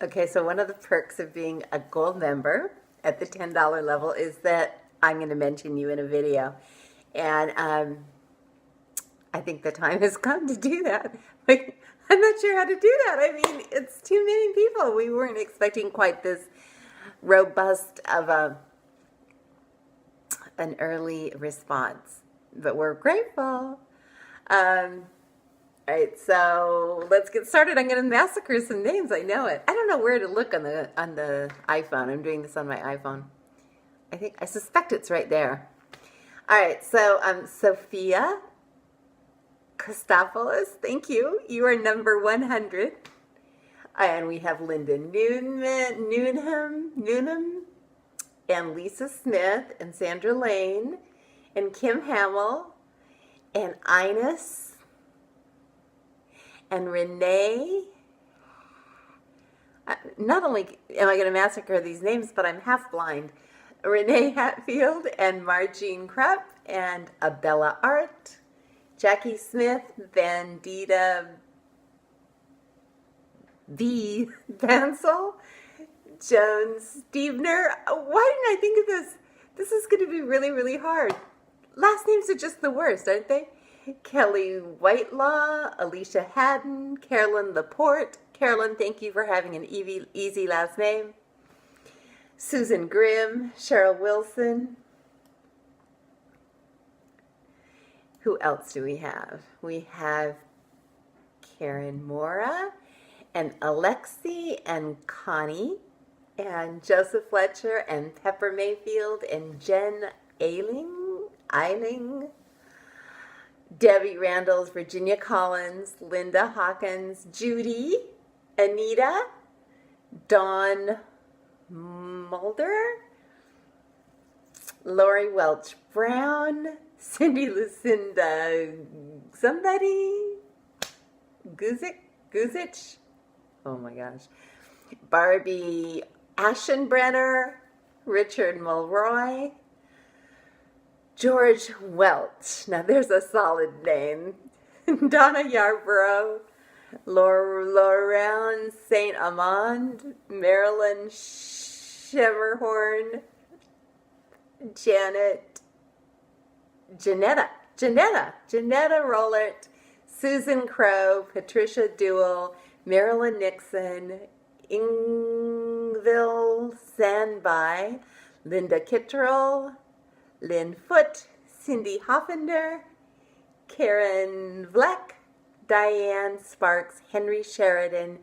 Okay, so one of the perks of being a gold member at the $10 level is that I'm going to mention you in a video. And I think the time has come to do that. Like, I'm not sure how to do that. I mean, it's too many people. We weren't expecting quite this robust of an early response, but we're grateful. All right, so let's get started. I'm going to massacre some names. I know it. I don't know where to look on the iPhone. I'm doing this on my iPhone. I suspect it's right there. All right, so Sophia Kostopoulos, thank you. You are number 100. And we have Linda Newnham, and Lisa Smith, and Sandra Lane, and Kim Hamill, and Ines, and Renee. Not only am I going to massacre these names, but I'm half blind. Renee Hatfield, and Margene Krupp, and Abella Art, Jackie Smith, Vandita V. Vansel, Joan Stevener. Why didn't I think of this? This is going to be really, really hard. Last names are just the worst, aren't they? Kelly Whitelaw, Alicia Haddon, Carolyn Laporte. Carolyn, thank you for having an easy last name. Susan Grimm, Cheryl Wilson. Who else do we have? We have Karen Mora, and Alexi, and Connie, and Joseph Fletcher, and Pepper Mayfield, and Jen Eiling, Debbie Randalls, Virginia Collins, Linda Hawkins, Judy, Anita, Dawn Mulder, Lori Welch Brown, Cindy Lucinda Guzich, oh my gosh, Barbie Aschenbrenner, Richard Mulroy, George Welch, now there's a solid name, Donna Yarborough, Lauren St. Amand, Marilyn Shemmerhorn, Janetta Rollert, Susan Crow, Patricia Dewell, Marilyn Nixon, Ingville Sandby, Linda Kittrell, Lynn Foote, Cindy Hoffender, Karen Vleck, Diane Sparks, Henry Sheridan,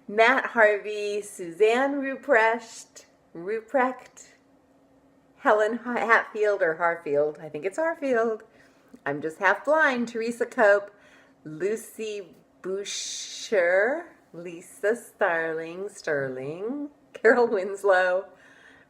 Matt Harvey, Suzanne Ruprecht, Helen Hatfield or Harfield, I think it's Harfield. I'm just half blind. Teresa Cope, Lucy Boucher, Lisa Sterling, Carol Winslow,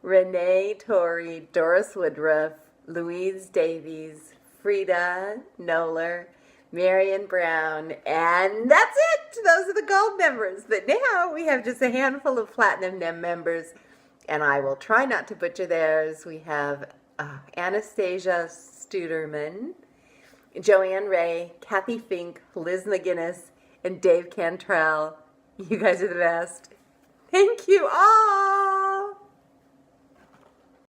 Renee Torrey, Doris Woodruff, Louise Davies, Frida Knoller, Marion Brown, and that's it. Those are the gold members. But now we have just a handful of platinum members, and I will try not to butcher theirs. We have Anastasia Studerman, Joanne Ray, Kathy Fink, Liz McGinnis, and Dave Cantrell. You guys are the best. Thank you all.